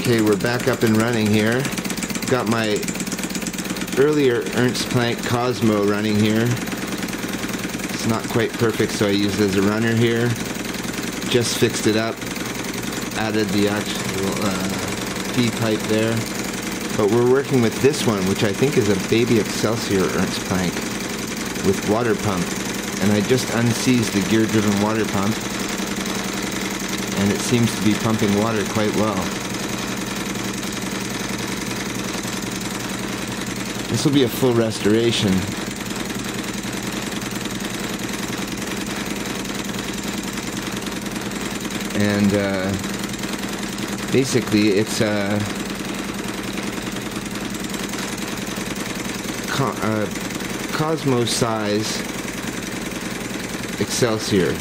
Okay, we're back up and running here. Got my earlier Ernst Planck Cosmo running here. It's not quite perfect, so I used it as a runner here. Just fixed it up. Added the actual feed pipe there. But we're working with this one, which I think is a baby Excelsior Ernst Planck with water pump. And I just unseized the gear-driven water pump, and it seems to be pumping water quite well. This will be a full restoration. And basically it's a Cosmo size Excelsior.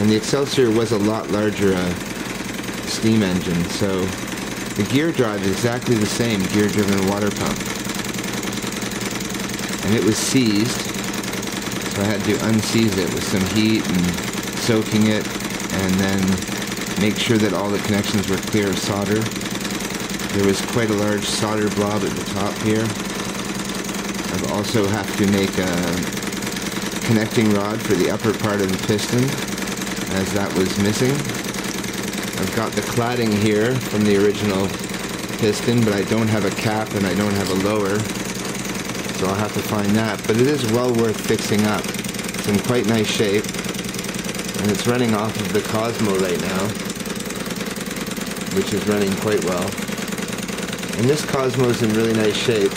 And the Excelsior was a lot larger steam engine, so the gear drive is exactly the same, gear-driven water pump. And it was seized, so I had to unseize it with some heat and soaking it, and then make sure that all the connections were clear of solder. There was quite a large solder blob at the top here. I've also have to make a connecting rod for the upper part of the piston, as that was missing. I've got the cladding here from the original piston, but I don't have a cap and I don't have a lower, so I'll have to find that. But it is well worth fixing up. It's in quite nice shape, and it's running off of the Cosmo right now, which is running quite well. And this Cosmo is in really nice shape.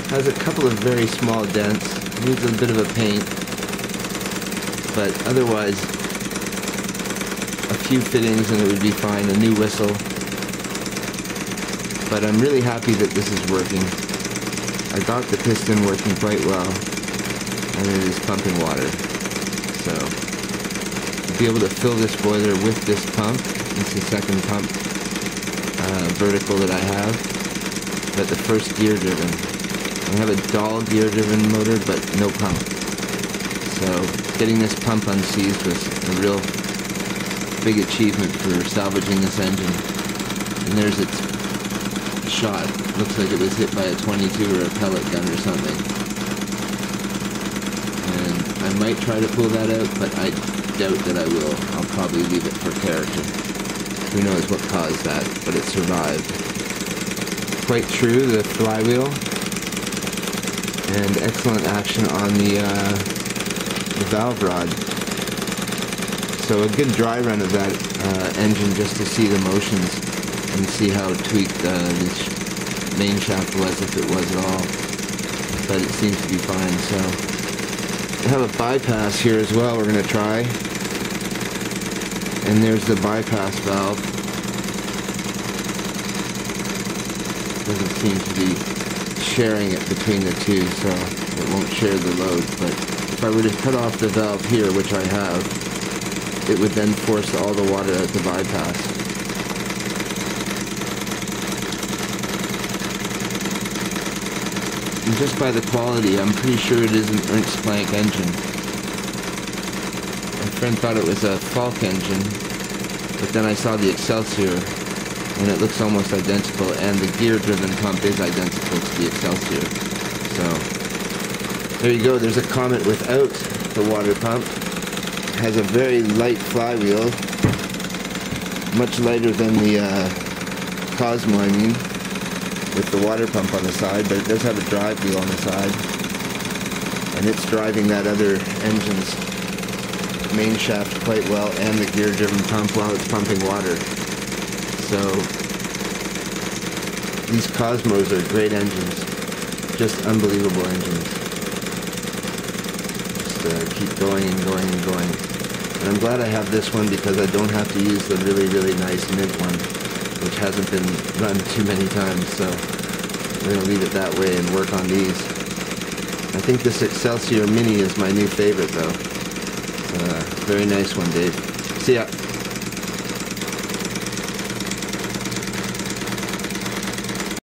Has a couple of very small dents, needs a bit of a paint, but otherwise a few fittings and it would be fine, a new whistle. But I'm really happy that this is working. I got the piston working quite well, and it is pumping water. So I'll be able to fill this boiler with this pump. It's the second pump vertical that I have, but the first gear driven. I have a dull gear driven motor, but no pump. So getting this pump unseized was a real big achievement for salvaging this engine. And there's its shot. Looks like it was hit by a 22 or a pellet gun or something. And I might try to pull that out, but I doubt that I will. I'll probably leave it for character. Who knows what caused that, but it survived. Quite true, the flywheel. And excellent action on the valve rod. So a good dry run of that engine just to see the motions and see how tweaked the main shaft was, if it was at all. But it seems to be fine. So we have a bypass here as well we're going to try. And there's the bypass valve. Doesn't seem to be sharing it between the two, so it won't share the load. But if I were to cut off the valve here, which I have, it would then force all the water out the bypass. And just by the quality, I'm pretty sure it is an Ernst Planck engine. My friend thought it was a Falk engine, but then I saw the Excelsior, and it looks almost identical, and the gear-driven pump is identical to the Excelsior. So, there you go, there's a Comet without the water pump. It has a very light flywheel, much lighter than the Cosmo, I mean, with the water pump on the side, but it does have a drive wheel on the side, and it's driving that other engine's main shaft quite well, and the gear-driven pump while it's pumping water. So these Cosmos are great engines, just unbelievable engines. Just keep going and going and going. And I'm glad I have this one because I don't have to use the really, really nice mint one, which hasn't been run too many times. So we're going to leave it that way and work on these. I think this Excelsior Mini is my new favorite though. Very nice one, Dave. See ya.